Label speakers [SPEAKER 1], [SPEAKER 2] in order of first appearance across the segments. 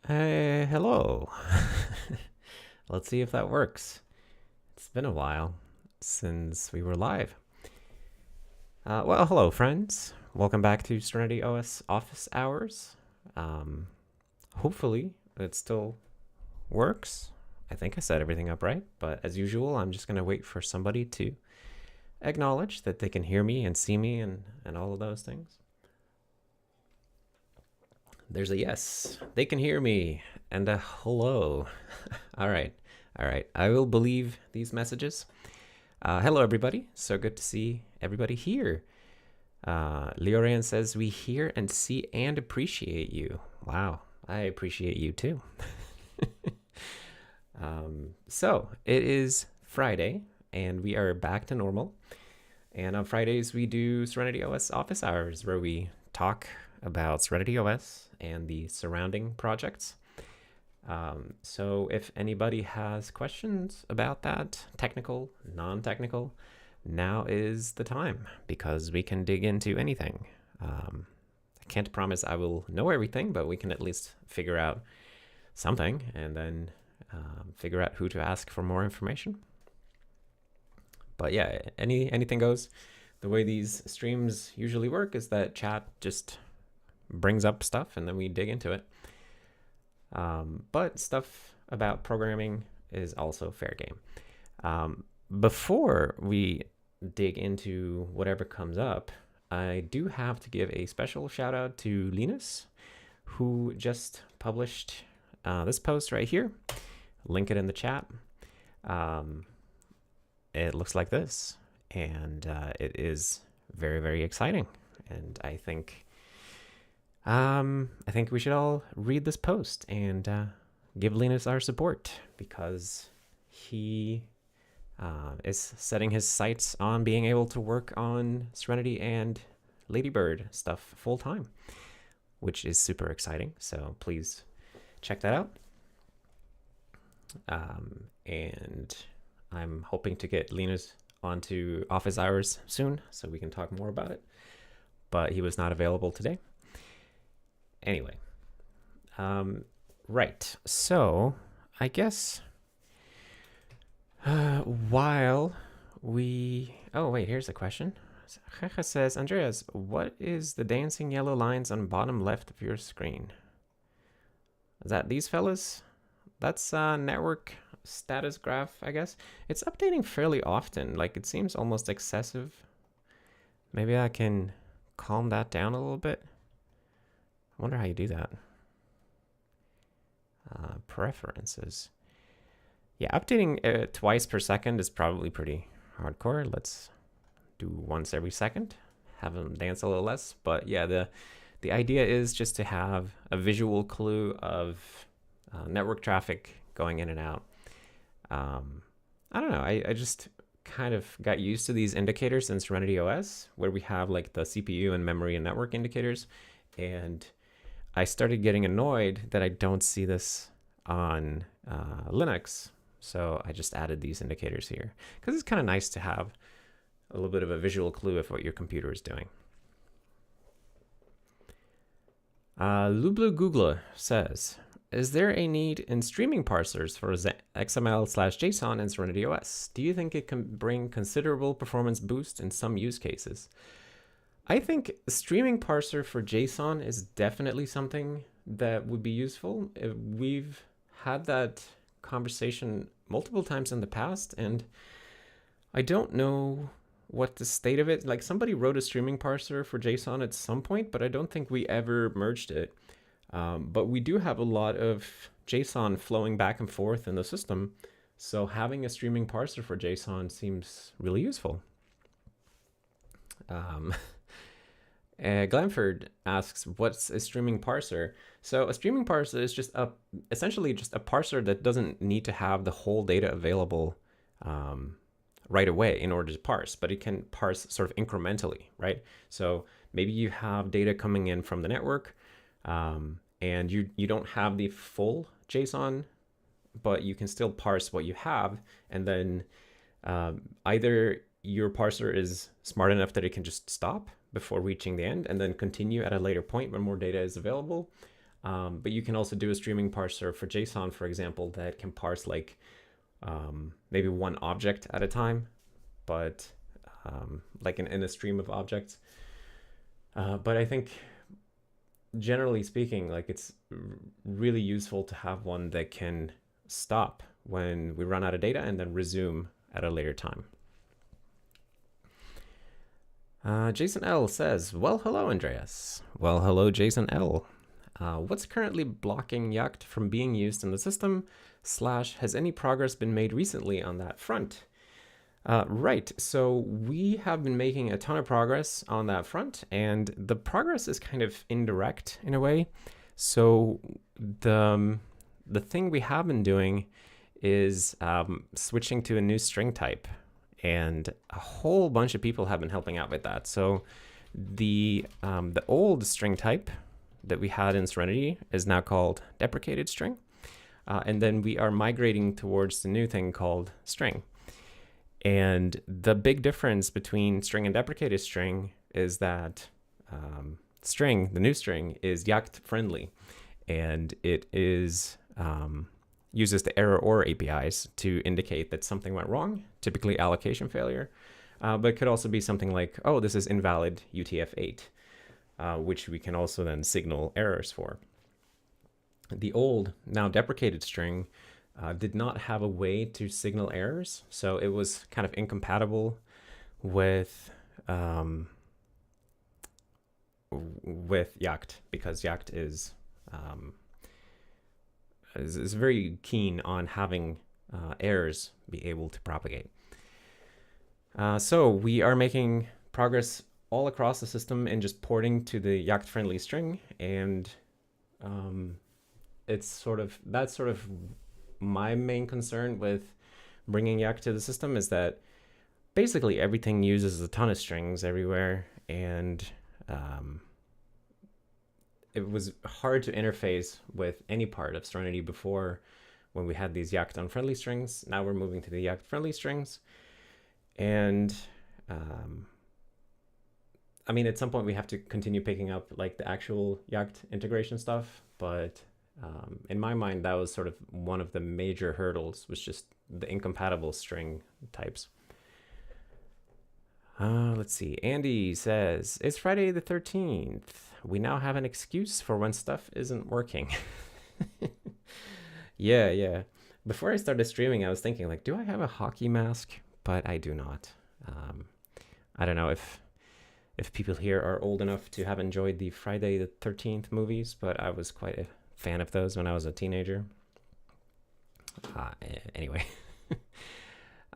[SPEAKER 1] Hey, hello. Let's see if that works. It's been a while since we were live. Well, hello, friends. Welcome back to SerenityOS office hours. Hopefully, it still works. I think I set everything up right, but as usual, I'm just going to wait for somebody to acknowledge that they can hear me and see me and all of those things. There's a yes. They can hear me. And a hello. All right. I will believe these messages. Hello, everybody. So good to see everybody here. Leorian says, we hear and see and appreciate you. Wow. I appreciate you too. So it is Friday and we are back to normal. And on Fridays, we do SerenityOS office hours where we talk about SerenityOS and the surrounding projects. So if anybody has questions about that, technical, non-technical, now is the time because we can dig into anything. I can't promise I will know everything, but we can at least figure out something and then figure out who to ask for more information. But yeah, anything goes. The way these streams usually work is that chat just brings up stuff and then we dig into it. But stuff about programming is also fair game. Before we dig into whatever comes up, I do have to give a special shout out to Linus, who just published this post right here. Link it in the chat. It looks like this, and it is very, very exciting. And I think we should all read this post and give Linus our support because he is setting his sights on being able to work on Serenity and Ladybird stuff full time, which is super exciting. So please check that out. And I'm hoping to get Linus onto office hours soon so we can talk more about it, but he was not available today. Anyway, right. So I guess while we... Oh, wait, here's a question. Jeje says, Andreas, what is the dancing yellow lines on bottom left of your screen? Is that these fellas? That's network status graph, I guess. It's updating fairly often. Like, it seems almost excessive. Maybe I can calm that down a little bit. I wonder how you do that. Preferences. Yeah, updating twice per second is probably pretty hardcore. Let's do once every second. Have them dance a little less. But yeah, the idea is just to have a visual clue of network traffic going in and out. I don't know. I just kind of got used to these indicators in SerenityOS where we have like the CPU and memory and network indicators. And I started getting annoyed that I don't see this on Linux. So I just added these indicators here because it's kind of nice to have a little bit of a visual clue of what your computer is doing. Lublu Google says, is there a need in streaming parsers for XML/JSON in SerenityOS? Do you think it can bring considerable performance boost in some use cases? I think a streaming parser for JSON is definitely something that would be useful. We've had that conversation multiple times in the past, and I don't know what the state of it. Like, somebody wrote a streaming parser for JSON at some point, but I don't think we ever merged it. But we do have a lot of JSON flowing back and forth in the system. So having a streaming parser for JSON seems really useful. Glenford asks, what's a streaming parser? So a streaming parser is just essentially just a parser that doesn't need to have the whole data available right away in order to parse, but it can parse sort of incrementally, right? So maybe you have data coming in from the network, and you don't have the full JSON, but you can still parse what you have, and then either your parser is smart enough that it can just stop before reaching the end and then continue at a later point when more data is available, But you can also do a streaming parser for JSON, for example, that can parse like maybe one object at a time, but like in a stream of objects. But I think generally speaking, like it's really useful to have one that can stop when we run out of data and then resume at a later time. Jason L says, well, hello, Andreas. Well, hello, Jason L. What's currently blocking Yakt from being used in the system? / has any progress been made recently on that front? Right, so we have been making a ton of progress on that front, and the progress is kind of indirect in a way. So the thing we have been doing is switching to a new string type, and a whole bunch of people have been helping out with that. So the old string type that we had in Serenity is now called deprecated string, and then we are migrating towards the new thing called string. And the big difference between string and deprecated string is that string, the new string, is Yakt friendly, and it is uses the error or APIs to indicate that something went wrong, typically allocation failure, but it could also be something like, oh, this is invalid UTF-8, which we can also then signal errors for. The old, now deprecated string did not have a way to signal errors, so it was kind of incompatible with Yakt, because Yakt is very keen on having errors be able to propagate. So we are making progress all across the system and just porting to the Yakt-friendly string, and that's sort of my main concern with bringing Yakt to the system, is that basically everything uses a ton of strings everywhere, and it was hard to interface with any part of Serenity before when we had these Yakt unfriendly strings. Now we're moving to the Yakt friendly strings, and I mean, at some point we have to continue picking up like the actual Yakt integration stuff, but in my mind, that was sort of one of the major hurdles, was just the incompatible string types. Let's see. Andy says, it's Friday the 13th. We now have an excuse for when stuff isn't working. Yeah. Before I started streaming, I was thinking, like, do I have a hockey mask? But I do not. I don't know if people here are old enough to have enjoyed the Friday the 13th movies, but I was quite a fan of those when I was a teenager. Anyway.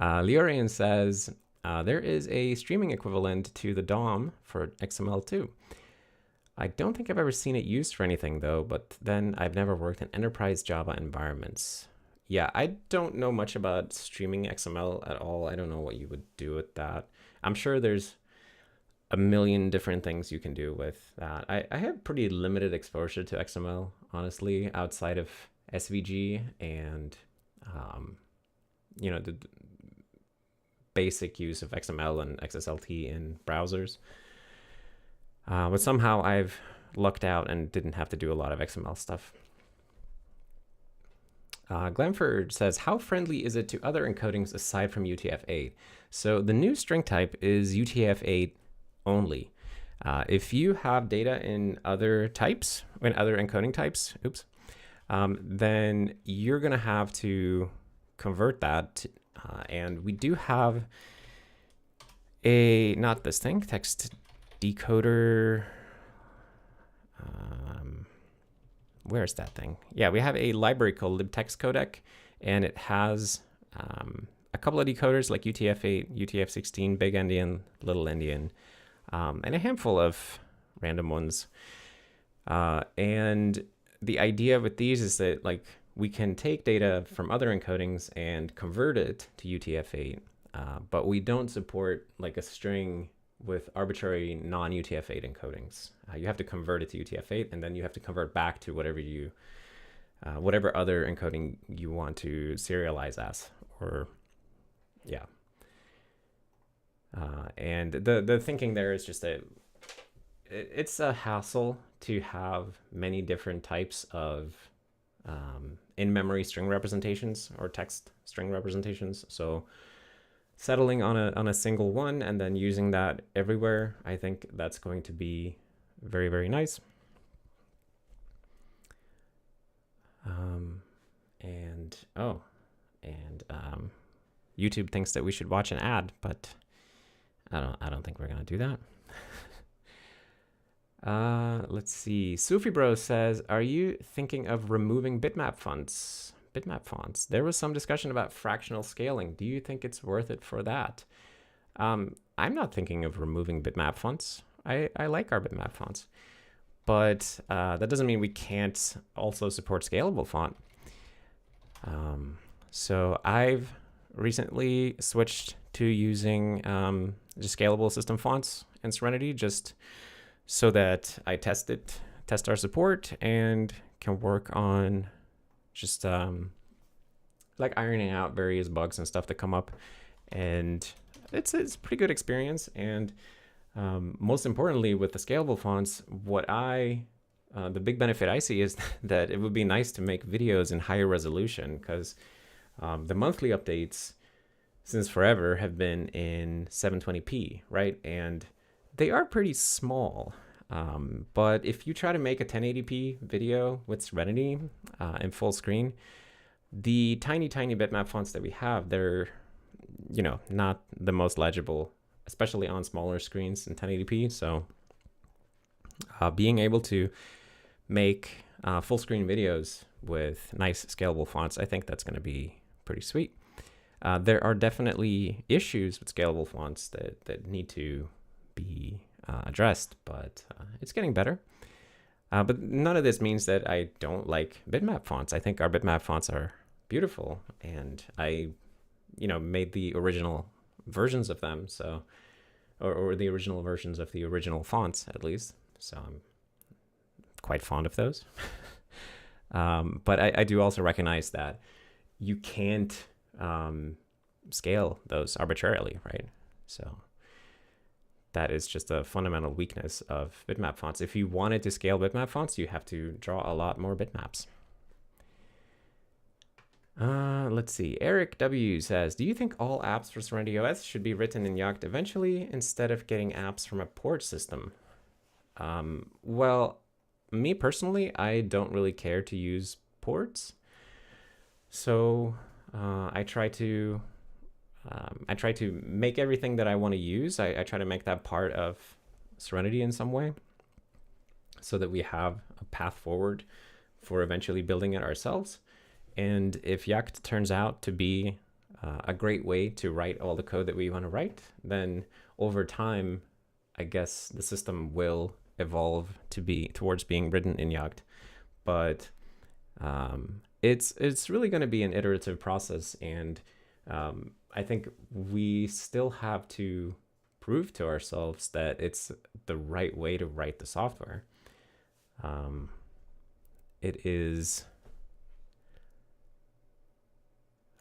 [SPEAKER 1] Leorian says, there is a streaming equivalent to the DOM for XML2. I don't think I've ever seen it used for anything though, but then I've never worked in enterprise Java environments. Yeah, I don't know much about streaming XML at all. I don't know what you would do with that. I'm sure there's a million different things you can do with that. I have pretty limited exposure to XML, honestly, outside of SVG and, the basic use of XML and XSLT in browsers. But somehow I've lucked out and didn't have to do a lot of XML stuff. Glenford says, how friendly is it to other encodings aside from UTF-8? So the new string type is UTF-8 only. If you have data in other types, in other encoding types, then you're going to have to convert that. And we do have not this thing, text decoder. Where's that thing? Yeah, we have a library called libtextcodec, and it has a couple of decoders like UTF-8, UTF-16, big endian, little endian, and a handful of random ones. And the idea with these is that like we can take data from other encodings and convert it to UTF-8, but we don't support like a string with arbitrary non-UTF-8 encodings. You have to convert it to UTF-8, and then you have to convert back to whatever other encoding you want to serialize as, or yeah. And the thinking there is just that it's a hassle to have many different types of in-memory string representations or text string representations. So settling on a single one and then using that everywhere, I think that's going to be very, very nice. YouTube thinks that we should watch an ad, but I don't think we're gonna do that. Let's see. Sufi Bro says, are you thinking of removing bitmap fonts? There was some discussion about fractional scaling. Do you think it's worth it for that? I'm not thinking of removing bitmap fonts. I like our bitmap fonts, but that doesn't mean we can't also support scalable font. So I've recently switched to using just scalable system fonts in Serenity, just so that I test our support, and can work on just like ironing out various bugs and stuff that come up. And it's a pretty good experience. And most importantly, with the scalable fonts, the big benefit I see is that it would be nice to make videos in higher resolution, because the monthly updates since forever have been in 720p, right? And they are pretty small. But if you try to make a 1080p video with Serenity in full screen, the tiny bitmap fonts that we have, they're, not the most legible, especially on smaller screens in 1080p. So being able to make full screen videos with nice scalable fonts, I think that's going to be pretty sweet. There are definitely issues with scalable fonts that need to be addressed, but it's getting better. But none of this means that I don't like bitmap fonts. I think our bitmap fonts are beautiful, and I, made the original versions of them, so or the original versions of the original fonts, at least. So I'm quite fond of those. But I do also recognize that you can't scale those arbitrarily, right? So that is just a fundamental weakness of bitmap fonts. If you wanted to scale bitmap fonts, you have to draw a lot more bitmaps. Let's see. Eric W says, do you think all apps for SerenityOS should be written in Yakt eventually instead of getting apps from a port system? Well, me personally, I don't really care to use ports. So I try to make everything that I want to use. I try to make that part of Serenity in some way, so that we have a path forward for eventually building it ourselves. And if Yakt turns out to be a great way to write all the code that we want to write, then over time, I guess the system will evolve to be towards being written in Yakt. But it's really going to be an iterative process, and I think we still have to prove to ourselves that it's the right way to write the software. It is,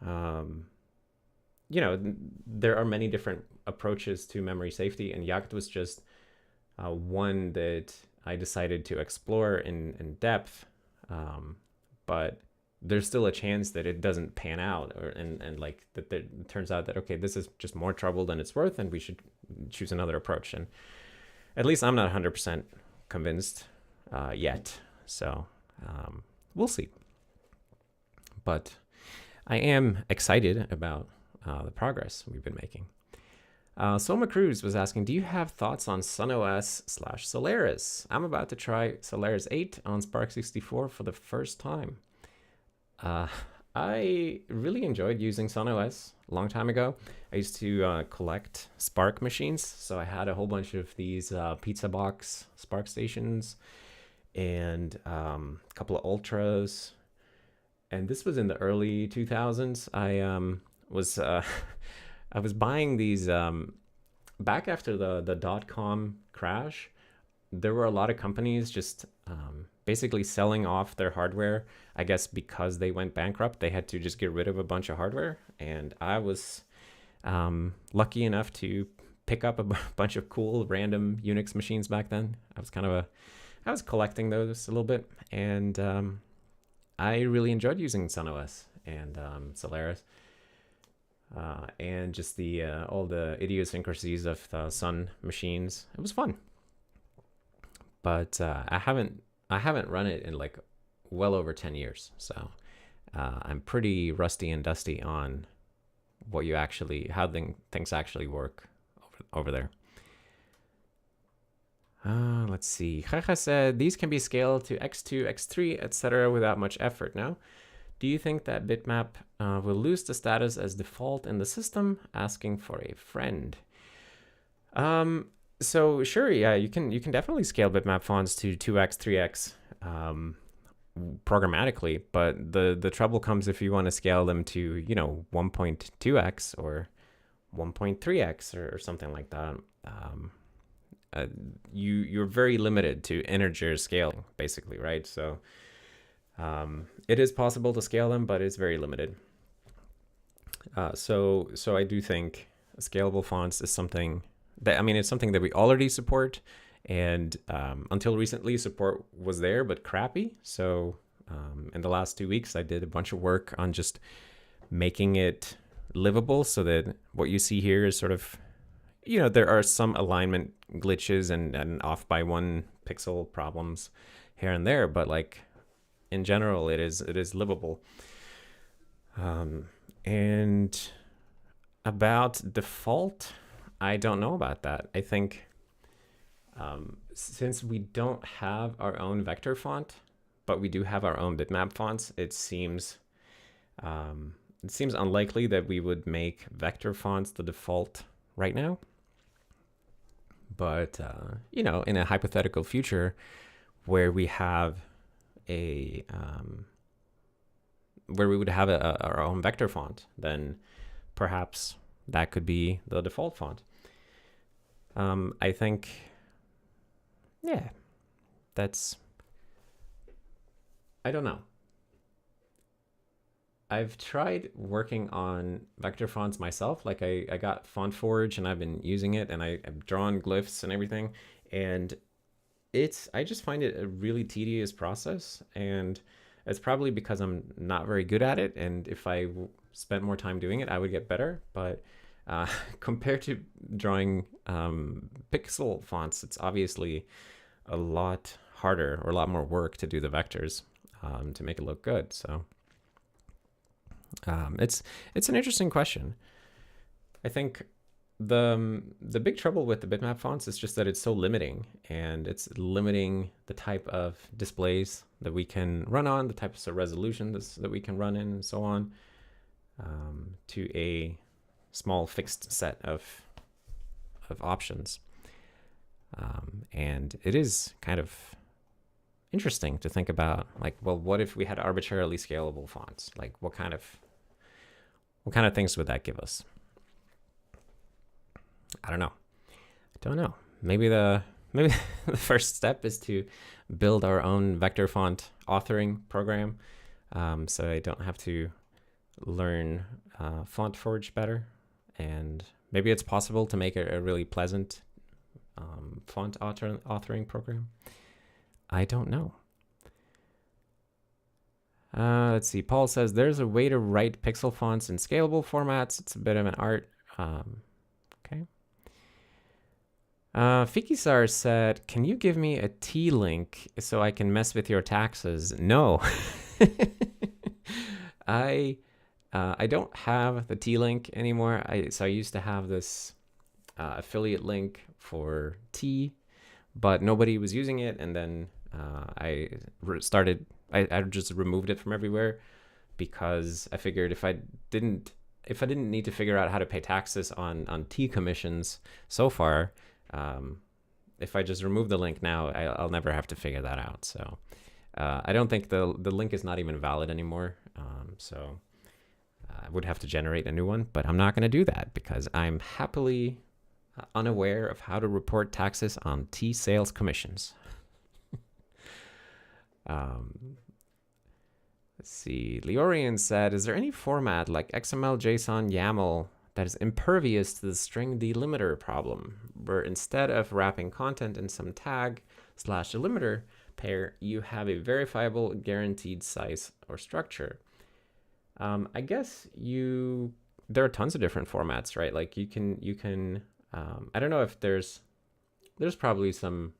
[SPEAKER 1] there are many different approaches to memory safety, and Yakt was just one that I decided to explore in depth. But there's still a chance that it doesn't pan out, and like that it turns out that, okay, this is just more trouble than it's worth, and we should choose another approach. And at least I'm not 100% convinced yet. So we'll see. But I am excited about the progress we've been making. Soma Cruz was asking, do you have thoughts on SunOS/Solaris? I'm about to try Solaris 8 on Spark 64 for the first time. I really enjoyed using SunOS a long time ago. I used to collect Spark machines, so I had a whole bunch of these pizza box Spark stations, and a couple of Ultras. And this was in the early 2000s. I was buying these back after the .com crash. There were a lot of companies just basically selling off their hardware. I guess because they went bankrupt, they had to just get rid of a bunch of hardware. And I was lucky enough to pick up a bunch of cool random Unix machines back then. I was collecting those a little bit, and I really enjoyed using SunOS and Solaris, and just the all the idiosyncrasies of the Sun machines. It was fun, but I haven't run it in like well over 10 years, so I'm pretty rusty and dusty on what you actually how things actually work over there. Let's see. Jaja said these can be scaled to x2, x3, etc. without much effort. Now, do you think that bitmap will lose the status as default in the system? Asking for a friend. So sure, yeah, you can definitely scale bitmap fonts to 2x, 3x programmatically, but the trouble comes if you want to scale them to 1.2x or 1.3x or something like that. You're very limited to integer scaling, basically, right? So it is possible to scale them, but it's very limited. So I do think scalable fonts is something that, it's something that we already support, and until recently support was there, but crappy. So in the last 2 weeks, I did a bunch of work on just making it livable so that what you see here is sort of, there are some alignment glitches and off by 1 pixel problems here and there, but like in general, it is livable. And about default, I don't know about that. I think since we don't have our own vector font, but we do have our own bitmap fonts, it seems unlikely that we would make vector fonts the default right now. But in a hypothetical future where we have where we would have our own vector font, then perhaps that could be the default font. I think, yeah, I don't know. I've tried working on vector fonts myself. Like I got FontForge and I've been using it, and I've drawn glyphs and everything. And I just find it a really tedious process. And it's probably because I'm not very good at it. And if I spent more time doing it, I would get better. But compared to drawing pixel fonts, it's obviously a lot harder or a lot more work to do the vectors to make it look good. So it's an interesting question. I think the big trouble with the bitmap fonts is just that it's so limiting, and it's limiting the type of displays that we can run on, the types of resolutions that we can run in, and so on, to a small fixed set of options. And it is kind of interesting to think about, like, well, what if we had arbitrarily scalable fonts? Like, what kind of things would that give us? I don't know. Maybe the first step is to build our own vector font authoring program, so I don't have to learn FontForge better. And maybe it's possible to make a really pleasant font authoring program. I don't know. Let's see. Paul says there's a way to write pixel fonts in scalable formats. It's a bit of an art. Okay. Fikisar said, can you give me a T link so I can mess with your taxes? No. I don't have the T link anymore. So I used to have this affiliate link for T, but nobody was using it. And then I just removed it from everywhere, because I figured if I didn't need to figure out how to pay taxes on T commissions so far, if I just remove the link now, I'll never have to figure that out. So I don't think the link is not even valid anymore. So I would have to generate a new one, but I'm not going to do that because I'm happily unaware of how to report taxes on T sales commissions. Let's see. Leorian said, is there any format like XMLJSON, YAML that is impervious to the string delimiter problem, where instead of wrapping content in some tag / delimiter pair, you have a verifiable guaranteed size or structure. I guess there are tons of different formats, right? Like you can I don't know if there's probably some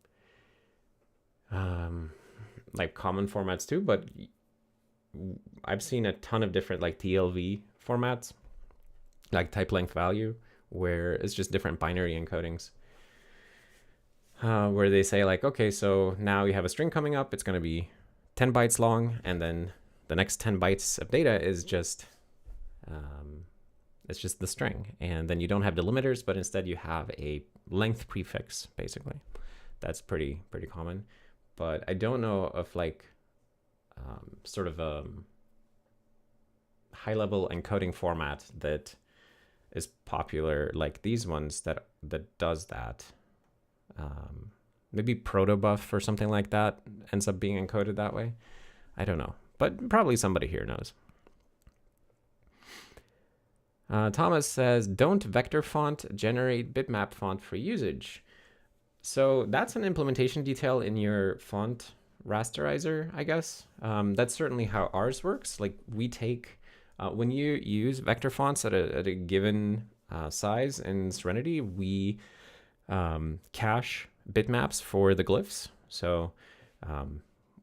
[SPEAKER 1] like common formats too, but I've seen a ton of different like TLV formats, like type length value, where it's just different binary encodings, where they say like, okay, so now you have a string coming up, it's going to be 10 bytes long, and then the next 10 bytes of data is just it's just the string, and then you don't have delimiters, but instead you have a length prefix, basically. That's pretty common, but I don't know of like sort of a high-level encoding format that is popular like these ones that does that. Maybe protobuf or something like that ends up being encoded that way. I don't know, but probably somebody here knows. Thomas says, don't vector font generate bitmap font for usage. So that's an implementation detail in your font rasterizer, I guess. That's certainly how ours works. Like we take, when you use vector fonts at a given size in Serenity, we cache bitmaps for the glyphs. So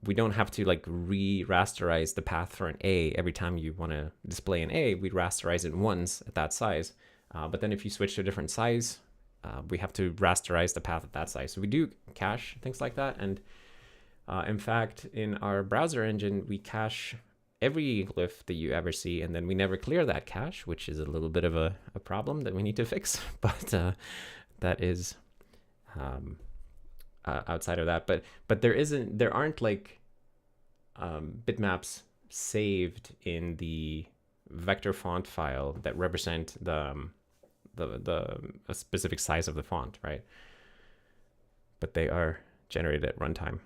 [SPEAKER 1] we don't have to like re-rasterize the path for an A every time you want to display an A. We rasterize it once at that size. But then if you switch to a different size, we have to rasterize the path at that size. So we do cache things like that. And in fact, in our browser engine, we cache every glyph that you ever see, and then we never clear that cache, which is a little bit of a problem that we need to fix. But that is outside of that. But there aren't like bitmaps saved in the vector font file that represent a specific size of the font, right? But they are generated at runtime.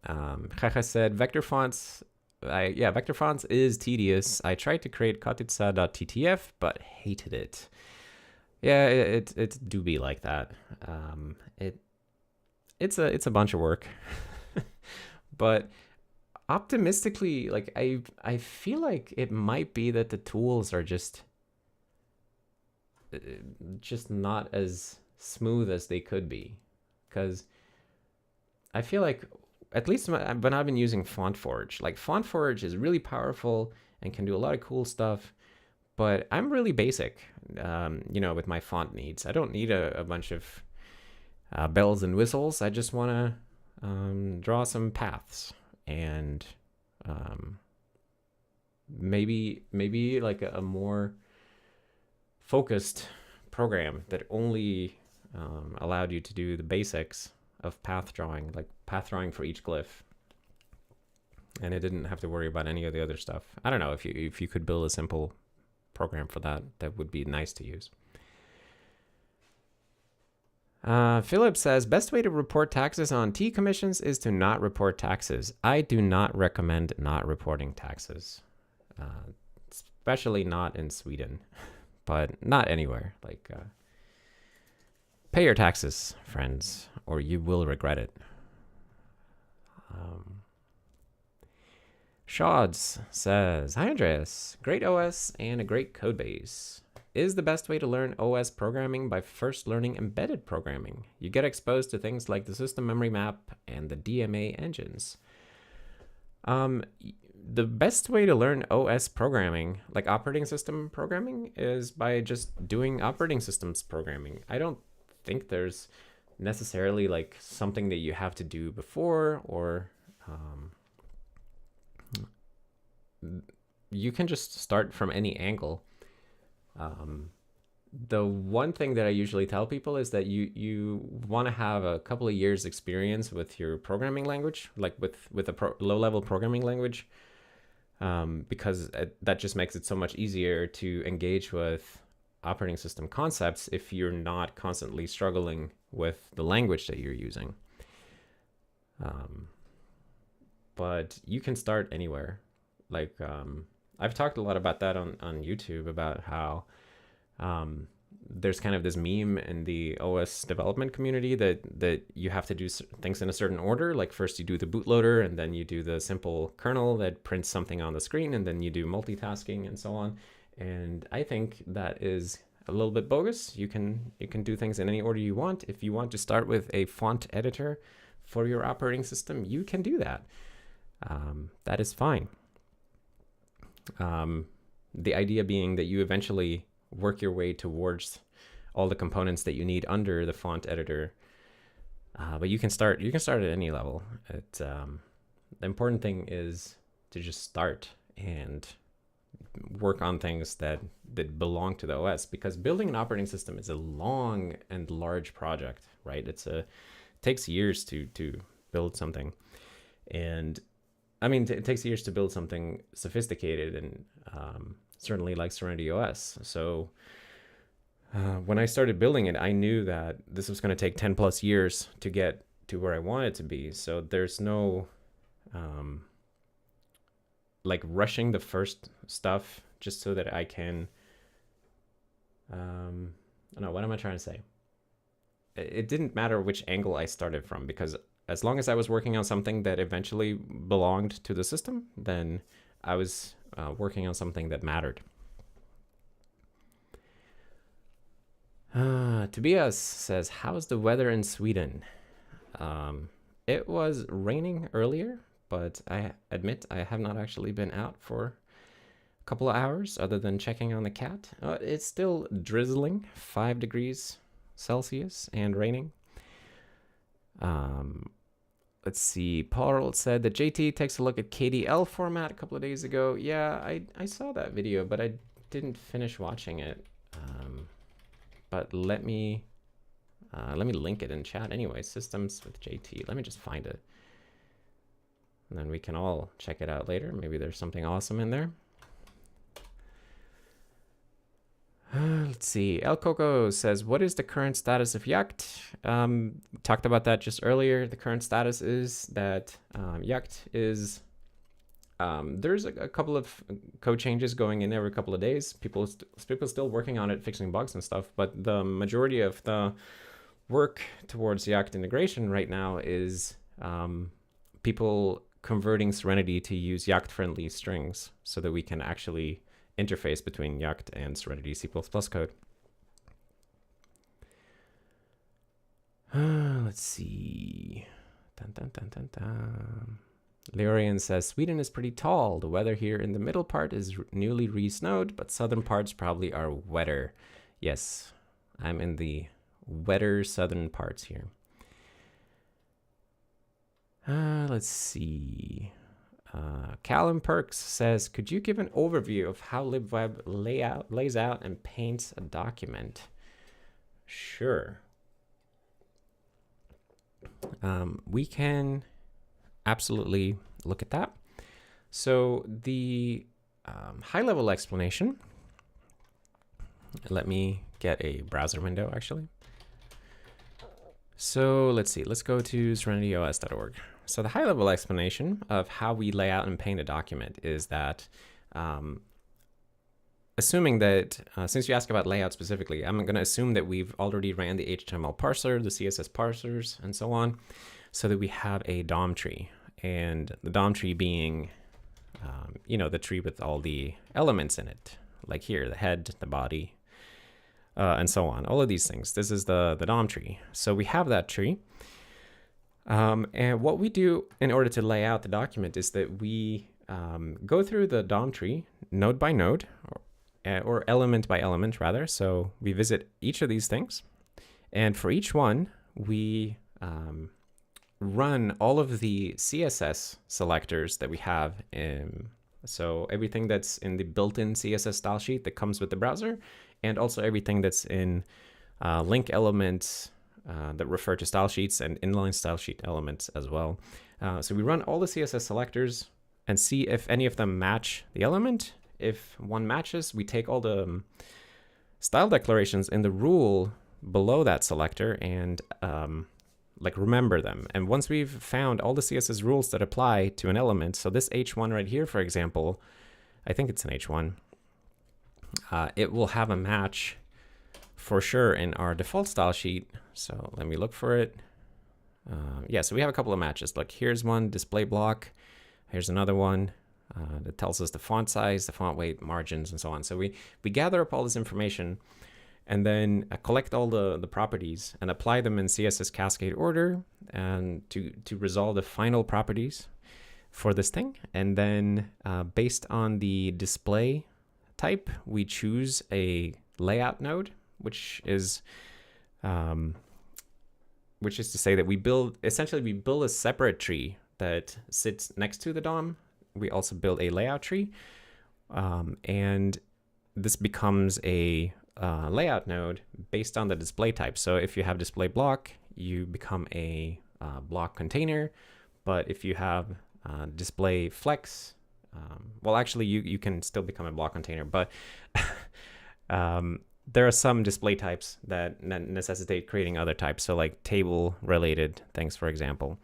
[SPEAKER 1] Jaja said, vector fonts, vector fonts is tedious. I tried to create KatitsaTTF, but hated it. Yeah, it do be like that. It's a bunch of work. But optimistically, like I feel like it might be that the tools are just not as smooth as they could be, because I feel like, at least when I've been using FontForge, like FontForge is really powerful and can do a lot of cool stuff, but I'm really basic, with my font needs. I don't need a bunch of bells and whistles. I just want to draw some paths and maybe like a more focused program that only allowed you to do the basics of path drawing, like path drawing for each glyph, and it didn't have to worry about any of the other stuff. I don't know, if you could build a simple program for that would be nice to use. Philip says, best way to report taxes on tea commissions is to not report taxes. I do not recommend not reporting taxes, especially not in Sweden, but not anywhere. Like, pay your taxes, friends, or you will regret it. Shards says, hi Andreas, great OS and a great code base. Is the best way to learn OS programming by first learning embedded programming? You get exposed to things like the system memory map and the DMA engines. The best way to learn OS programming, like operating system programming, is by just doing operating systems programming. I don't think there's necessarily like something that you have to do before, or you can just start from any angle. The one thing that I usually tell people is that you want to have a couple of years experience with your programming language, like with a low-level programming language, because that just makes it so much easier to engage with operating system concepts if you're not constantly struggling with the language that you're using. But you can start anywhere. Like, I've talked a lot about that on YouTube, about how there's kind of this meme in the OS development community that you have to do things in a certain order. Like first you do the bootloader, and then you do the simple kernel that prints something on the screen, and then you do multitasking and so on. And I think that is a little bit bogus. You can do things in any order you want. If you want to start with a font editor for your operating system, you can do that. That is fine. The idea being that you eventually work your way towards all the components that you need under the font editor. But you can start at any level. The important thing is to just start and work on things that belong to the OS, because building an operating system is a long and large project, right? It takes years to build something. And I mean, it takes years to build something sophisticated, and certainly like SerenityOS. So when I started building it, I knew that this was going to take 10 plus years to get to where I wanted to be. So there's no like rushing the first stuff just so that I can, I don't know, what am I trying to say? It didn't matter which angle I started from, because as long as I was working on something that eventually belonged to the system, then I was working on something that mattered. Tobias says, how's the weather in Sweden? It was raining earlier, but I admit I have not actually been out for a couple of hours other than checking on the cat. It's still drizzling, 5 degrees Celsius, and raining. Let's see. Paul said that JT takes a look at KDL format a couple of days ago. Yeah, I saw that video, but I didn't finish watching it. But let me link it in chat anyway. Systems with JT. Let me just find it, and then we can all check it out later. Maybe there's something awesome in there. Let's see. El Coco says, what is the current status of Yakt? Talked about that just earlier. The current status is that Yakt is, there's a couple of code changes going in every couple of days. People still working on it, fixing bugs and stuff, but the majority of the work towards Yakt integration right now is people converting Serenity to use Yakt-friendly strings so that we can actually interface between Yakt and Serenity C++ code. Let's see. Dun, dun, dun, dun, dun. Leorian says, Sweden is pretty tall. The weather here in the middle part is newly re-snowed, but southern parts probably are wetter. Yes, I'm in the wetter southern parts here. Let's see. Callum Perks says, could you give an overview of how libweb lays out and paints a document? Sure. We can absolutely look at that. So the high-level explanation, let me get a browser window actually. So let's see, let's go to SerenityOS.org. So the high-level explanation of how we lay out and paint a document is that, assuming that, since you ask about layout specifically, I'm going to assume that we've already ran the HTML parser, the CSS parsers, and so on, so that we have a DOM tree. And the DOM tree being, you know, the tree with all the elements in it, like here, the head, the body, and so on. All of these things. This is the DOM tree. So we have that tree. And what we do in order to lay out the document is that we go through the DOM tree node by node, or element by element rather. So we visit each of these things, and for each one we run all of the CSS selectors that we have so everything that's in the built-in CSS style sheet that comes with the browser, and also everything that's in link elements that refer to style sheets and inline style sheet elements as well. So we run all the CSS selectors and see if any of them match the element. If one matches, we take all the style declarations in the rule below that selector and like remember them. And once we've found all the CSS rules that apply to an element, so this H1 right here, for example, I think it's an H1. It will have a match for sure in our default style sheet. So let me look for it. Yeah, so we have a couple of matches. Look, here's one display block. Here's another one that tells us the font size, the font weight, margins, and so on. So we gather up all this information and then collect all the properties and apply them in CSS cascade order and to resolve the final properties for this thing. And then based on the display type, we choose a layout node, which is to say that we build a separate tree that sits next to the DOM. We also build a layout tree, and this becomes a layout node based on the display type. So if you have display block, you become a block container. But if you have display flex, well, actually, you can still become a block container, but there are some display types that necessitate creating other types. So like table related things, for example.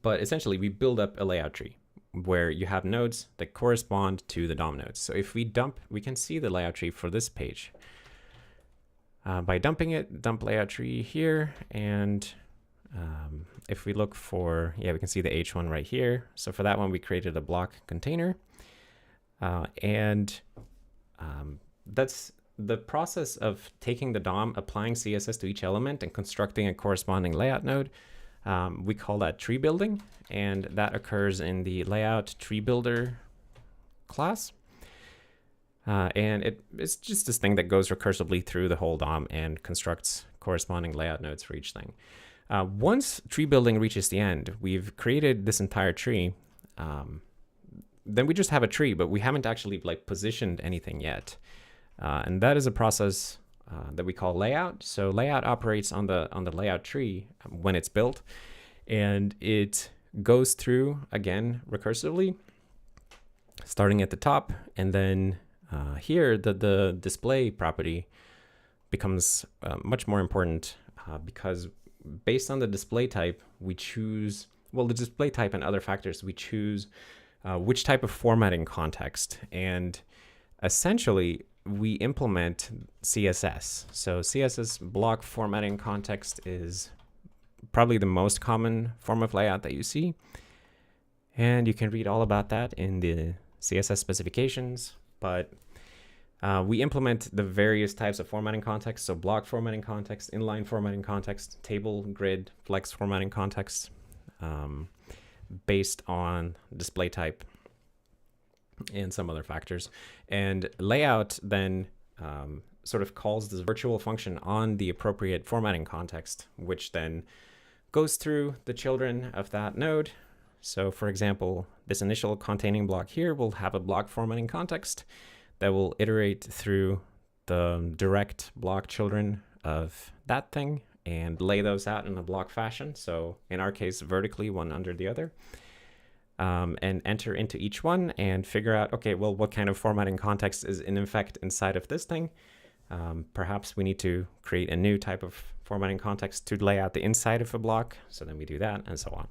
[SPEAKER 1] But essentially, we build up a layout tree where you have nodes that correspond to the DOM nodes. So if we dump, we can see the layout tree for this page. By dumping it, dump layout tree here. And if we look for, we can see the H1 right here. So for that one, we created a block container. That's the process of taking the DOM, applying CSS to each element, and constructing a corresponding layout node. We call that tree building, and that occurs in the layout tree builder class. And it's just this thing that goes recursively through the whole DOM and constructs corresponding layout nodes for each thing. Once tree building reaches the end, we've created this entire tree. Then we just have a tree, but we haven't actually positioned anything yet. And that is a process that we call layout. So layout operates on the layout tree when it's built, and it goes through again recursively, starting at the top, and then here the display property becomes much more important because based on the display type, we choose, well, the display type and other factors, we choose which type of formatting context, and essentially we implement CSS. So CSS block formatting context is probably the most common form of layout that you see. And you can read all about that in the CSS specifications, but we implement the various types of formatting context. So block formatting context, inline formatting context, table, grid, flex formatting context, based on display type and some other factors. And layout then sort of calls this virtual function on the appropriate formatting context, which then goes through the children of that node. So for example, this initial containing block here will have a block formatting context that will iterate through the direct block children of that thing and lay those out in a block fashion. So in our case, vertically, one under the other. And enter into each one and figure out, okay, well, what kind of formatting context is in effect inside of this thing? Perhaps we need to create a new type of formatting context to lay out the inside of a block. So then we do that and so on.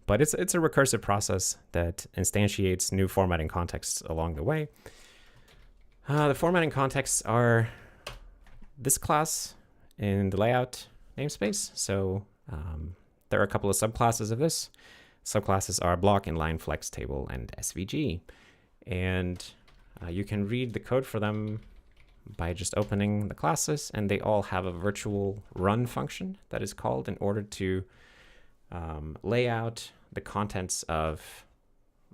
[SPEAKER 1] But it's a recursive process that instantiates new formatting contexts along the way. The formatting contexts are this class in the layout namespace. So there are a couple of subclasses of this. Subclasses are block, inline, flex, table, and SVG. And you can read the code for them by just opening the classes, and they all have a virtual run function that is called in order to lay out the contents of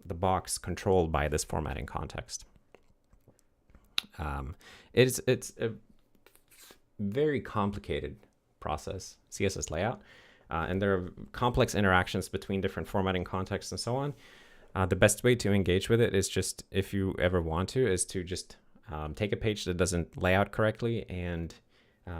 [SPEAKER 1] the box controlled by this formatting context. It's a very complicated process, CSS layout. And there are complex interactions between different formatting contexts and so on. The best way to engage with it is just, if you ever want to, is to just take a page that doesn't lay out correctly and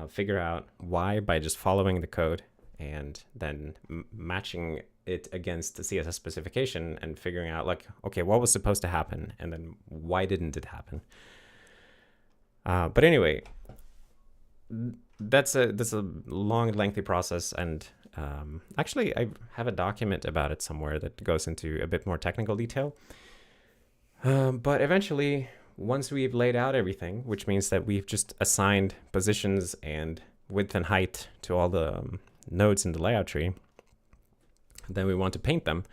[SPEAKER 1] figure out why by just following the code and then matching it against the CSS specification and figuring out like, okay, what was supposed to happen? And then why didn't it happen? But anyway, that's a long, lengthy process, and actually I have a document about it somewhere that goes into a bit more technical detail. But eventually, once we've laid out everything, which means that we've just assigned positions and width and height to all the nodes in the layout tree, then we want to paint them.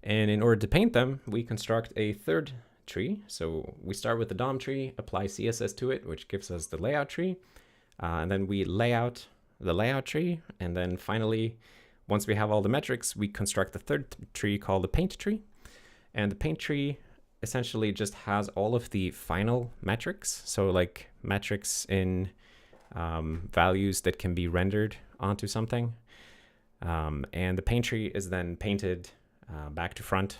[SPEAKER 1] And in order to paint them, we construct a third tree. So we start with the DOM tree, apply CSS to it, which gives us the layout tree. And then we lay out the layout tree. And then finally, once we have all the metrics, we construct the third tree called the paint tree. And the paint tree essentially just has all of the final metrics. So like metrics in values that can be rendered onto something. And the paint tree is then painted back to front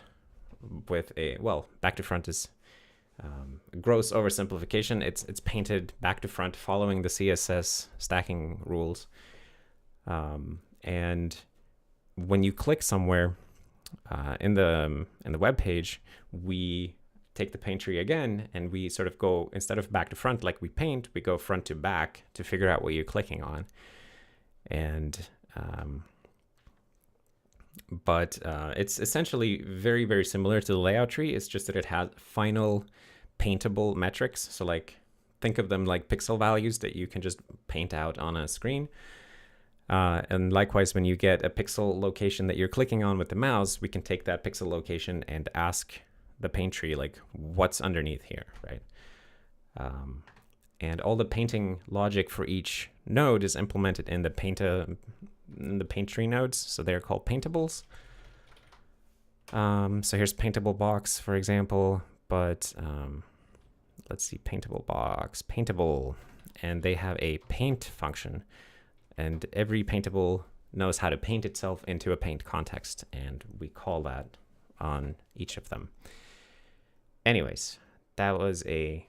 [SPEAKER 1] with a, well, back to front is gross oversimplification. It's painted back to front following the CSS stacking rules. And when you click somewhere in the web page, we take the paint tree again, and we sort of go, instead of back to front like we paint, we go front to back to figure out what you're clicking on. And but it's essentially very, very similar to the layout tree. It's just that it has final paintable metrics. So like, think of them like pixel values that you can just paint out on a screen. And likewise, when you get a pixel location that you're clicking on with the mouse, we can take that pixel location and ask the paint tree, like, what's underneath here, right? And all the painting logic for each node is implemented in the paint tree nodes. So they're called paintables. So here's paintable box, for example, but let's see, paintable box, paintable, and they have a paint function. And every paintable knows how to paint itself into a paint context, and we call that on each of them. Anyways, that was a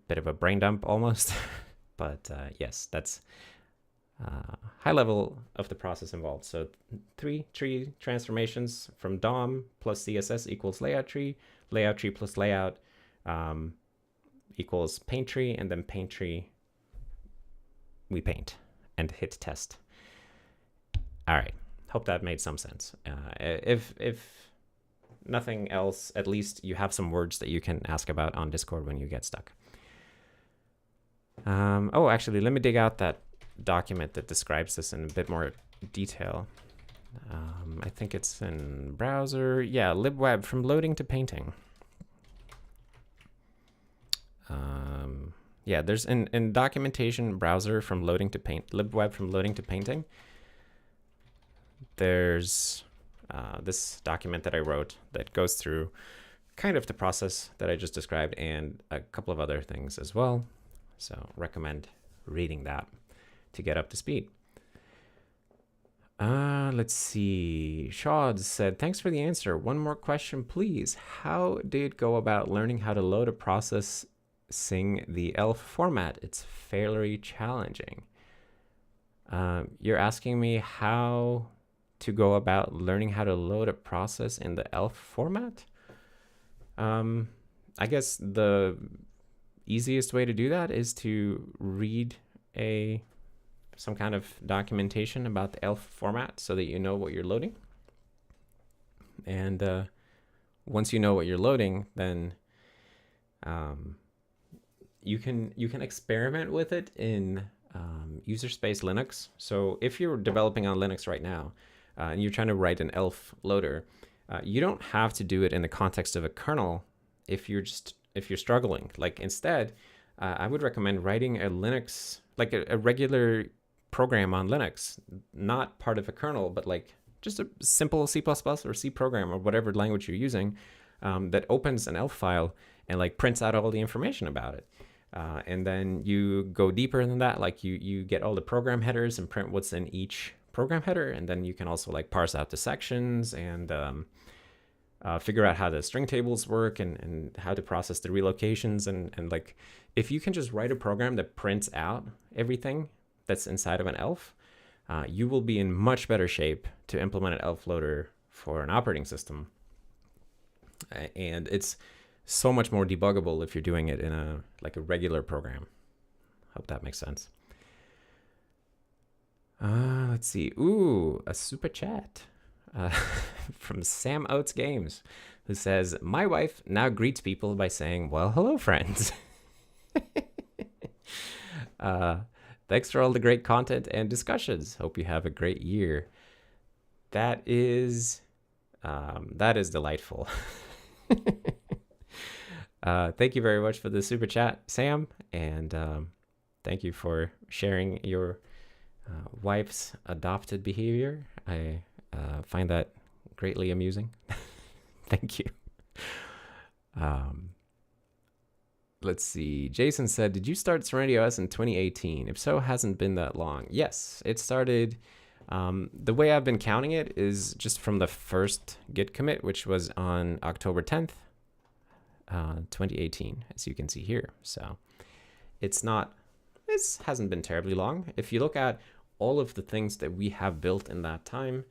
[SPEAKER 1] bit of a brain dump almost, but yes, that's high level of the process involved. So 3 tree transformations from DOM plus CSS equals layout tree plus layout equals paint tree, and then paint tree we paint and hit test. All right, hope that made some sense. If nothing else, at least you have some words that you can ask about on Discord when you get stuck. Oh, actually, let me dig out that document that describes this in a bit more detail. I think it's in browser. Yeah, libweb from loading to painting. Yeah, there's in documentation browser from loading to paint, libweb from loading to painting. There's this document that I wrote that goes through kind of the process that I just described and a couple of other things as well. So recommend reading that to get up to speed. Let's see. Shards said, thanks for the answer. One more question, please. How did you go about learning how to load a process using the ELF format? It's fairly challenging. You're asking me how to go about learning how to load a process in the ELF format? I guess the easiest way to do that is to read some kind of documentation about the ELF format so that you know what you're loading. And once you know what you're loading, then you can experiment with it in user space Linux. So if you're developing on Linux right now and you're trying to write an ELF loader, you don't have to do it in the context of a kernel if you're struggling. Like instead, I would recommend writing a Linux, like a regular program on Linux, not part of a kernel, but like just a simple C++ or C program or whatever language you're using that opens an ELF file and like prints out all the information about it. And then you go deeper than that, like you get all the program headers and print what's in each program header. And then you can also like parse out the sections and figure out how the string tables work and how to process the relocations. And like, if you can just write a program that prints out everything that's inside of an ELF, you will be in much better shape to implement an ELF loader for an operating system. And it's so much more debuggable if you're doing it in a regular program. Hope that makes sense. Let's see. Ooh, a super chat from Sam Oates Games. who says, my wife now greets people by saying, well, hello, friends. Thanks for all the great content and discussions. Hope you have a great year. That is delightful. Thank you very much for the super chat, Sam, and thank you for sharing your wife's adopted behavior. I find that greatly amusing. Thank you. Let's see. Jason said, did you start SerenityOS in 2018? If so, hasn't been that long. Yes, it started. The way I've been counting it is just from the first Git commit, which was on October 10th, 2018, as you can see here. So it hasn't been terribly long. If you look at all of the things that we have built in that time,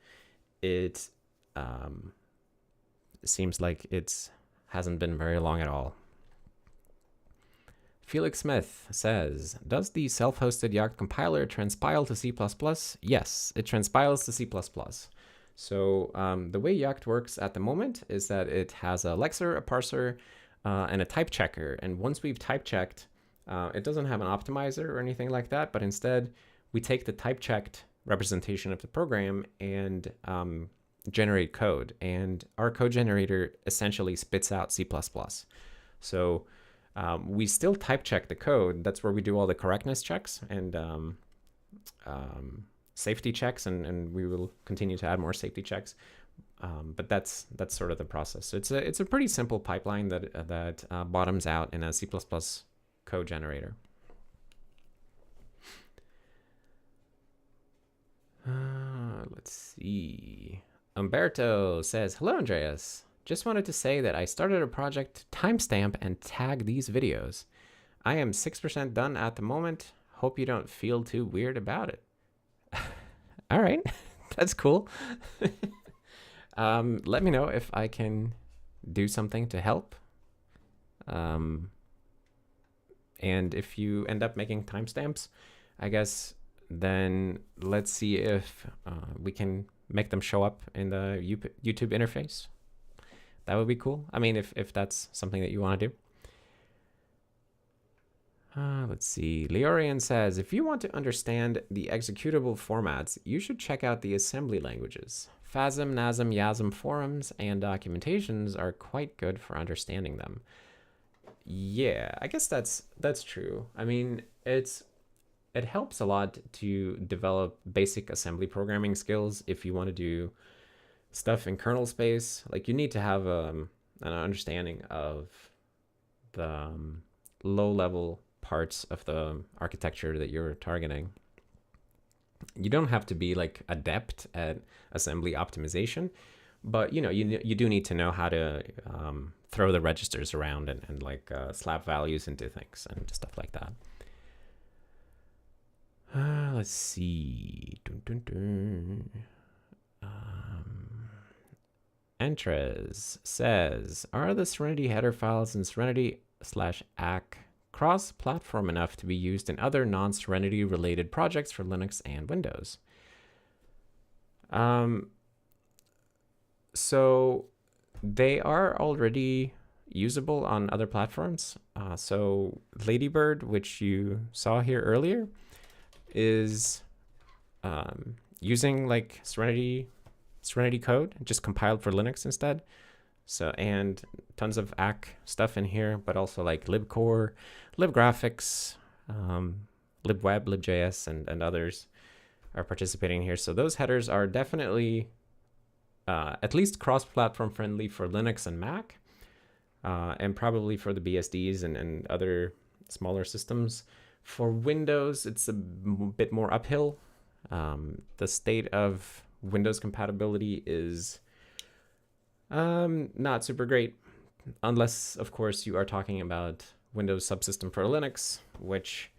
[SPEAKER 1] it seems like it hasn't been very long at all. Felix Smith says, does the self-hosted Yakt compiler transpile to C++? Yes, it transpiles to C++. So the way Yakt works at the moment is that it has a lexer, a parser, and a type checker. And once we've type checked, it doesn't have an optimizer or anything like that, but instead we take the type checked representation of the program and generate code. And our code generator essentially spits out C++. So we still type check the code. That's where we do all the correctness checks and safety checks, and we will continue to add more safety checks. But that's sort of the process. So it's a pretty simple pipeline that bottoms out in a C++ code generator. Let's see. Umberto says, hello, Andreas. Just wanted to say that I started a project to timestamp and tag these videos. I am 6% done at the moment. Hope you don't feel too weird about it. All right, that's cool. Let me know if I can do something to help. And if you end up making timestamps, I guess then let's see if we can make them show up in the YouTube interface. That would be cool. I mean, if that's something that you want to do. Let's see. Leorian says, if you want to understand the executable formats, you should check out the assembly languages. FASM, NASM, YASM forums and documentations are quite good for understanding them. Yeah, I guess that's true. I mean, it helps a lot to develop basic assembly programming skills if you want to do stuff in kernel space. Like, you need to have an understanding of the low-level parts of the architecture that you're targeting. You don't have to be like adept at assembly optimization, but you do need to know how to throw the registers around and like slap values into things and stuff like that. Let's see. Entres says, are the Serenity header files in Serenity/ACK cross-platform enough to be used in other non-Serenity related projects for Linux and Windows? So they are already usable on other platforms. So Ladybird, which you saw here earlier, is using like Serenity code, just compiled for Linux instead. So, and tons of ACK stuff in here, but also like libcore, libgraphics, libweb, libjs, and others are participating here. So those headers are definitely at least cross-platform friendly for Linux and Mac, and probably for the BSDs and other smaller systems. For Windows, it's a bit more uphill. The state of Windows compatibility is not super great, unless, of course, you are talking about Windows subsystem for Linux, which,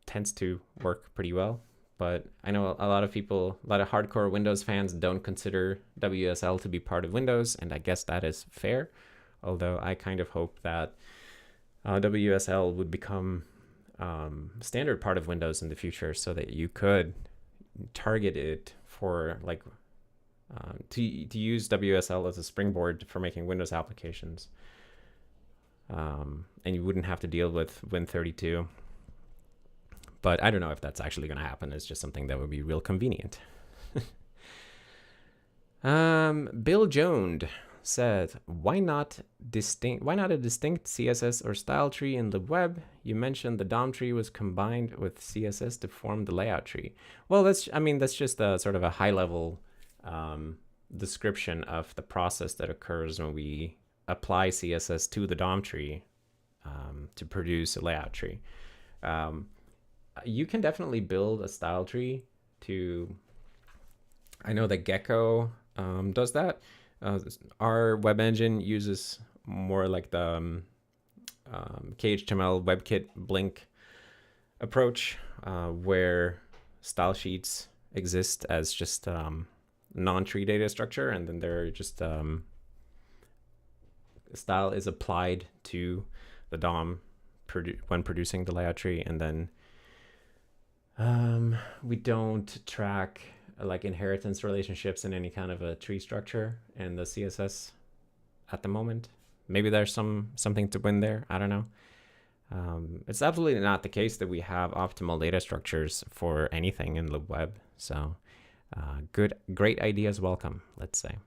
[SPEAKER 1] tends to work pretty well. But I know a lot of people, a lot of hardcore Windows fans don't consider WSL to be part of Windows, and I guess that is fair. Although I kind of hope that WSL would become standard part of Windows in the future, so that you could target it for like to use WSL as a springboard for making Windows applications. And you wouldn't have to deal with Win32. But I don't know if that's actually going to happen. It's just something that would be real convenient. Bill Jones said, why not a distinct CSS or style tree in the web? You mentioned the DOM tree was combined with CSS to form the layout tree. Well, that's just a sort of a high level description of the process that occurs when we apply CSS to the DOM tree to produce a layout tree. You can definitely build a style tree to, I know that Gecko does that. Our web engine uses more like the KHTML WebKit Blink approach, where style sheets exist as just non-tree data structure, and then they're just style is applied to the DOM when producing the layout tree, and then we don't track like inheritance relationships in any kind of a tree structure in the CSS at the moment. Maybe there's something to win there. I don't know. It's absolutely not the case that we have optimal data structures for anything in the web. So great ideas welcome, let's say.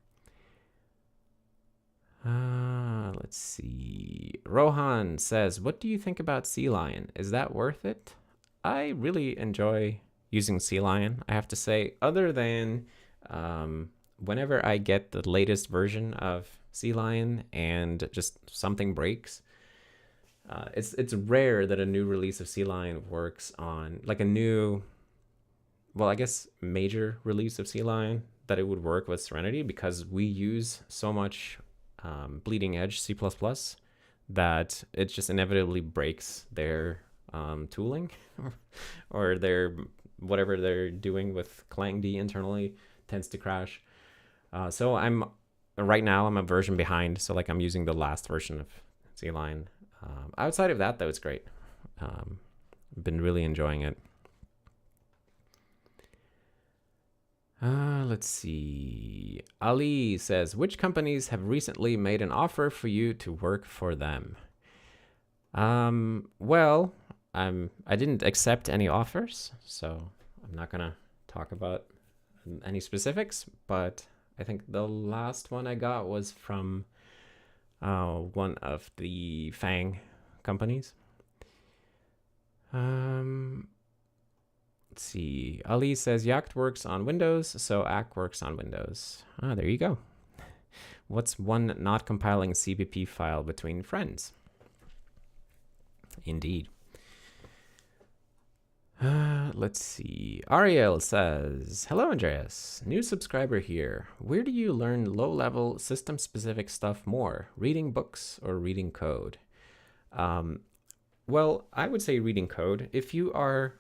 [SPEAKER 1] Let's see. Rohan says, what do you think about CLion? Is that worth it? I really enjoy using CLion, I have to say, other than whenever I get the latest version of CLion and just something breaks. It's rare that a new release of CLion works on, like a new, well, I guess major release of CLion, that it would work with Serenity, because we use so much bleeding edge C++ that it just inevitably breaks their tooling or their whatever they're doing with ClangD internally tends to crash. So right now I'm a version behind, so like I'm using the last version of CLion. Outside of that, though, it's great. Been really enjoying it. Let's see. Ali says, which companies have recently made an offer for you to work for them? Well, I didn't accept any offers, so I'm not gonna talk about any specifics, but I think the last one I got was from one of the FANG companies. Let's see. Ali says Yakt works on Windows, so ACK works on Windows. There you go. What's one not compiling CPP file between friends? Indeed. Let's see. Ariel says, hello, Andreas. New subscriber here. Where do you learn low-level system-specific stuff more? Reading books or reading code? Well, I would say reading code. If you are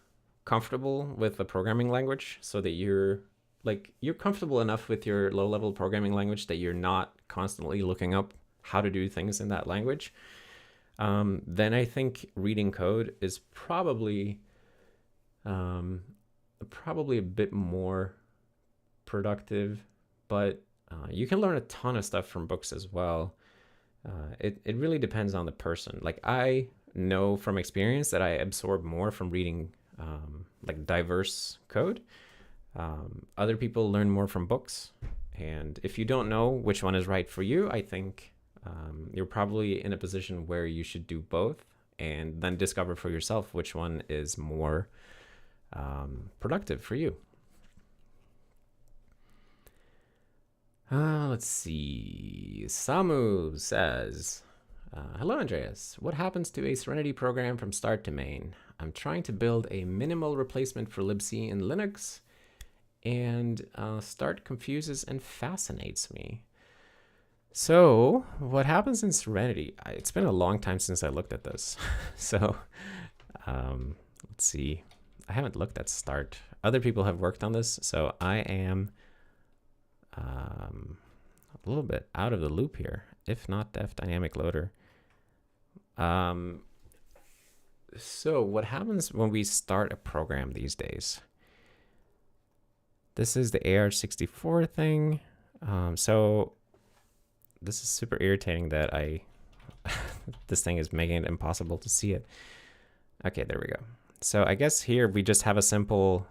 [SPEAKER 1] comfortable with the programming language, so that you're comfortable enough with your low-level programming language that you're not constantly looking up how to do things in that language, then I think reading code is probably a bit more productive, but you can learn a ton of stuff from books as well. It really depends on the person. Like, I know from experience that I absorb more from reading like diverse code. Other people learn more from books, and if you don't know which one is right for you, I think you're probably in a position where you should do both and then discover for yourself which one is more productive for you. Let's see. Samu says, hello, Andreas. What happens to a Serenity program from start to main? I'm trying to build a minimal replacement for libc in Linux, and start confuses and fascinates me. So what happens in Serenity? It's been a long time since I looked at this. So let's see. I haven't looked at start. Other people have worked on this, so I am a little bit out of the loop here. If not def dynamic loader. So what happens when we start a program these days? This is the AR64 thing. So this is super irritating that this thing is making it impossible to see it. Okay, there we go. So I guess here we just have a simple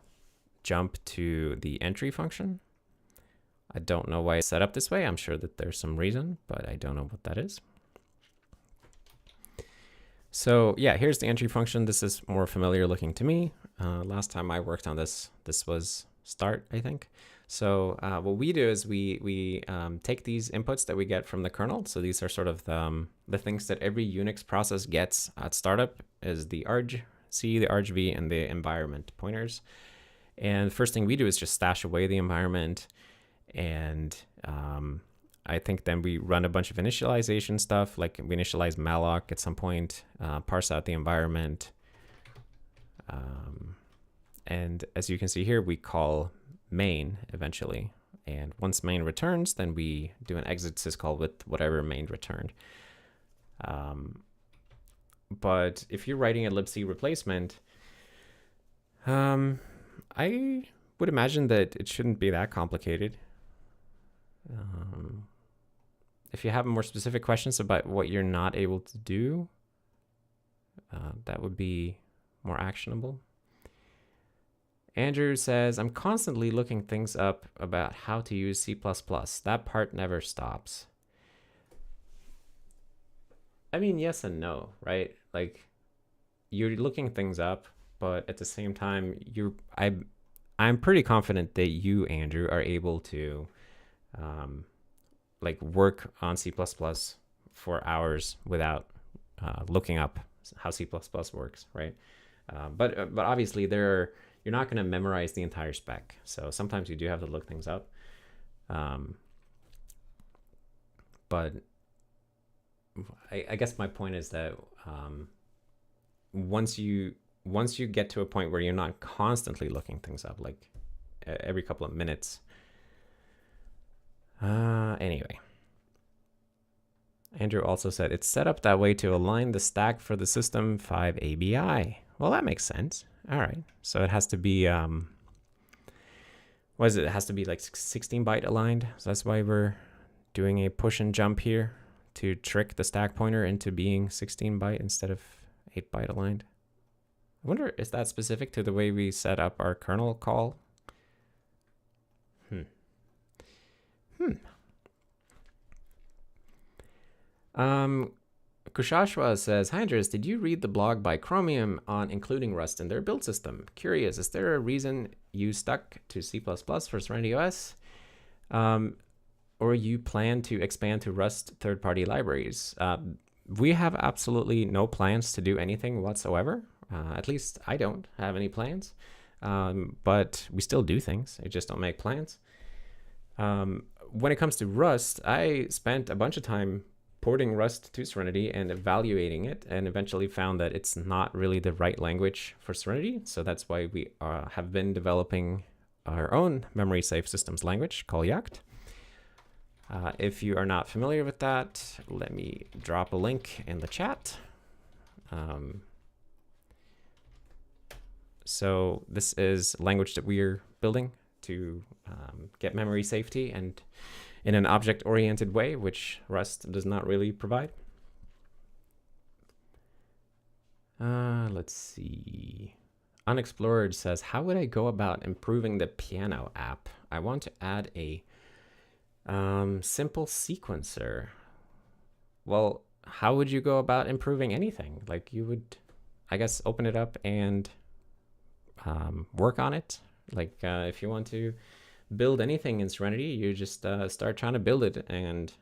[SPEAKER 1] jump to the entry function. I don't know why it's set up this way. I'm sure that there's some reason, but I don't know what that is. So yeah, here's the entry function. This is more familiar looking to me. Last time I worked on this was start, I think. So what we do is we take these inputs that we get from the kernel. So these are sort of the things that every Unix process gets at startup is the argc, the argv, and the environment pointers. And the first thing we do is just stash away the environment. And I think then we run a bunch of initialization stuff, like we initialize malloc at some point, parse out the environment. And as you can see here, we call main eventually. And once main returns, then we do an exit syscall with whatever main returned. But if you're writing a libc replacement, I would imagine that it shouldn't be that complicated. If you have more specific questions about what you're not able to do, that would be more actionable. Andrew says, I'm constantly looking things up about how to use C++. That part never stops. I mean, yes and no, right? Like, you're looking things up, but at the same time, I'm pretty confident that you, Andrew, are able to like work on C++ for hours without looking up how C++ works, right? But obviously you're not going to memorize the entire spec. So sometimes you do have to look things up. But I guess my point is that once you get to a point where you're not constantly looking things up, like every couple of minutes. Anyway, Andrew also said it's set up that way to align the stack for the system 5 ABI. Well, that makes sense. All right, so it has to be what is it? It has to be like 16-byte aligned. So that's why we're doing a push and jump here to trick the stack pointer into being 16-byte instead of 8-byte aligned. I wonder, is that specific to the way we set up our kernel call? Kushashwa says, hi Andres, did you read the blog by Chromium on including Rust in their build system? Curious, is there a reason you stuck to C++ for SerenityOS? Or you plan to expand to Rust third-party libraries? We have absolutely no plans to do anything whatsoever. At least I don't have any plans. But we still do things. I just don't make plans. When it comes to Rust, I spent a bunch of time porting Rust to Serenity and evaluating it, and eventually found that it's not really the right language for Serenity. So that's why we have been developing our own memory safe systems language called Yakt. If you are not familiar with that, let me drop a link in the chat. So this is language that we're building to get memory safety and in an object-oriented way, which Rust does not really provide. Let's see. Unexplored says, how would I go about improving the piano app? I want to add a simple sequencer. Well, how would you go about improving anything? Like, you would, I guess, open it up and work on it. Like, if you want to build anything in Serenity, you just start trying to build it. And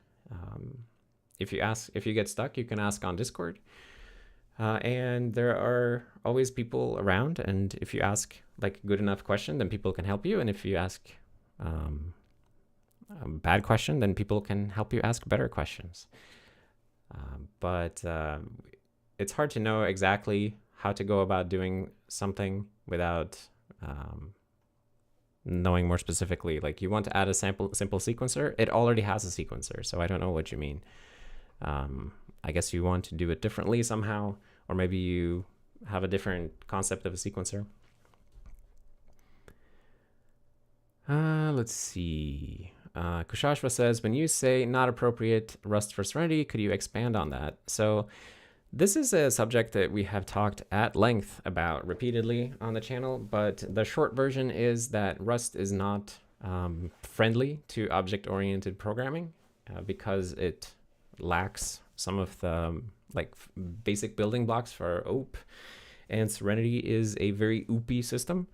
[SPEAKER 1] if you get stuck, you can ask on Discord. And there are always people around. And if you ask like a good enough question, then people can help you. And if you ask a bad question, then people can help you ask better questions. But it's hard to know exactly how to go about doing something without knowing more specifically. Like, you want to add a simple sequencer, it already has a sequencer, so I don't know what you mean. I guess you want to do it differently somehow, or maybe you have a different concept of a sequencer. Let's see. Kushashva says, when you say not appropriate Rust for Serenity, could you expand on that? So this is a subject that we have talked at length about repeatedly on the channel, but the short version is that Rust is not friendly to object-oriented programming because it lacks some of the basic building blocks for OOP, and Serenity is a very OOP-y system.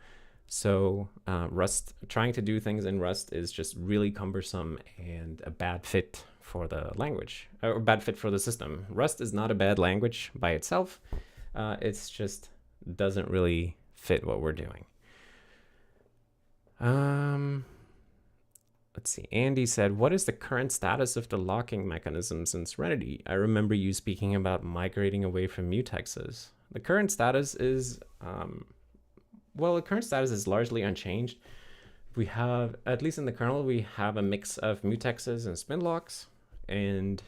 [SPEAKER 1] So Rust, trying to do things in Rust is just really cumbersome and a bad fit for the language, or bad fit for the system. Rust is not a bad language by itself. It's just doesn't really fit what we're doing. Let's see. Andy said, what is the current status of the locking mechanisms in Serenity? I remember you speaking about migrating away from mutexes. The current status is, well, the current status is largely unchanged. We have, at least in the kernel, we have a mix of mutexes and spin locks, and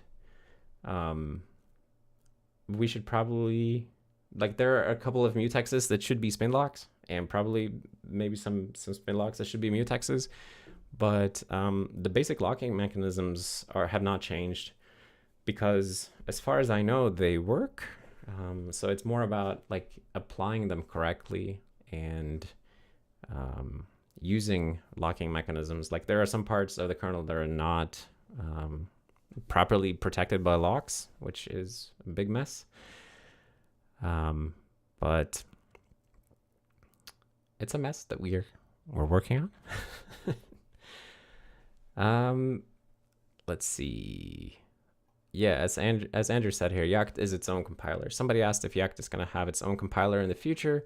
[SPEAKER 1] we should probably, there are a couple of mutexes that should be spin locks, and probably maybe some spin locks that should be mutexes. But the basic locking mechanisms have not changed because, as far as I know, they work. So it's more about applying them correctly and using locking mechanisms. There are some parts of the kernel that are not properly protected by locks, which is a big mess. But it's a mess that we're working on. Let's see. Yeah, as Andrew said here, Yakt is its own compiler. Somebody asked if Yakt is going to have its own compiler in the future.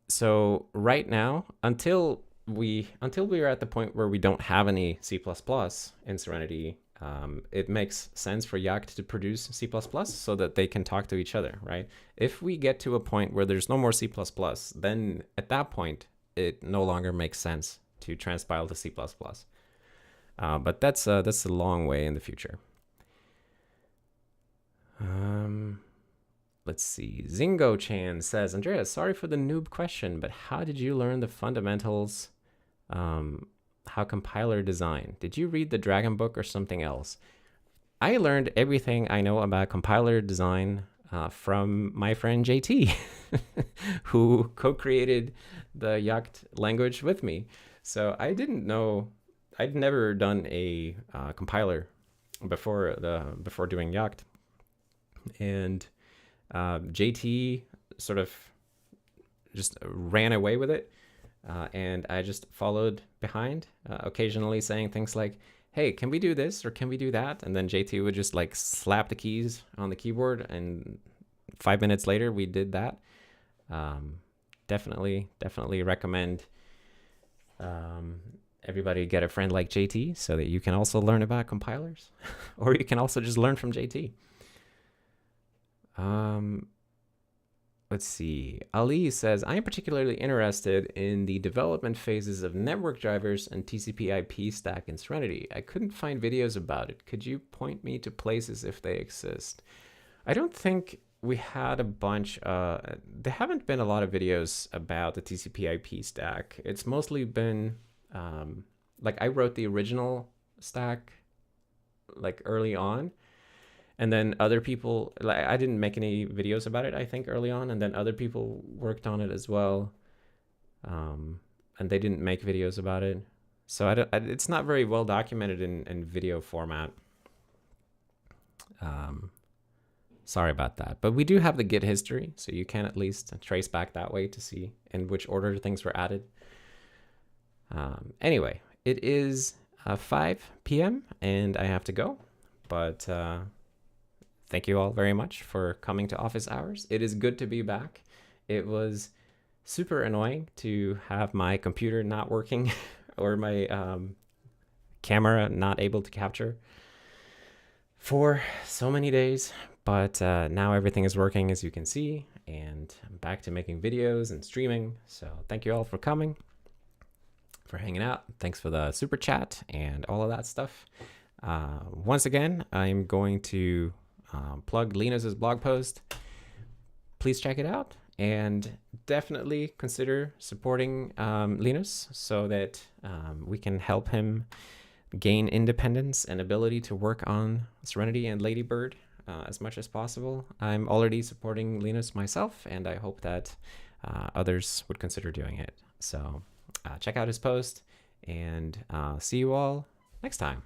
[SPEAKER 1] So right now, until we are at the point where we don't have any C++ in Serenity, it makes sense for Yakt to produce C++ so that they can talk to each other, right? If we get to a point where there's no more C++, then at that point, it no longer makes sense to transpile to C++. But that's a long way in the future. Let's see. Zingo Chan says, Andreas, sorry for the noob question, but how did you learn the fundamentals, how compiler design? Did you read the Dragon book or something else? I learned everything I know about compiler design from my friend JT, who co-created the Yakt language with me. So I didn't know, I'd never done a compiler before doing Yakt. And JT sort of just ran away with it. And I just followed behind, occasionally saying things like, hey, can we do this or can we do that? And then JT would just slap the keys on the keyboard, and 5 minutes later we did that. Definitely recommend everybody get a friend like JT so that you can also learn about compilers, or you can also just learn from JT. Let's see. Ali says, I am particularly interested in the development phases of network drivers and TCPIP stack in Serenity. I couldn't find videos about it. Could you point me to places if they exist? I don't think we had a bunch. There haven't been a lot of videos about the TCPIP stack. It's mostly been, I wrote the original stack early on. And then other people, I didn't make any videos about it, I think, early on. And then other people worked on it as well. And they didn't make videos about it. So it's not very well documented in video format. Sorry about that. But we do have the Git history, so you can at least trace back that way to see in which order things were added. Anyway, it is 5 p.m. and I have to go. But thank you all very much for coming to office hours. It is good to be back. It was super annoying to have my computer not working or my camera not able to capture for so many days. But now everything is working, as you can see, and I'm back to making videos and streaming. So thank you all for coming, for hanging out. Thanks for the super chat and all of that stuff. Once again, I'm going to plug Linus's blog post. Please check it out. And definitely consider supporting Linus so that we can help him gain independence and ability to work on Serenity and Ladybird as much as possible. I'm already supporting Linus myself, and I hope that others would consider doing it. So check out his post, and see you all next time.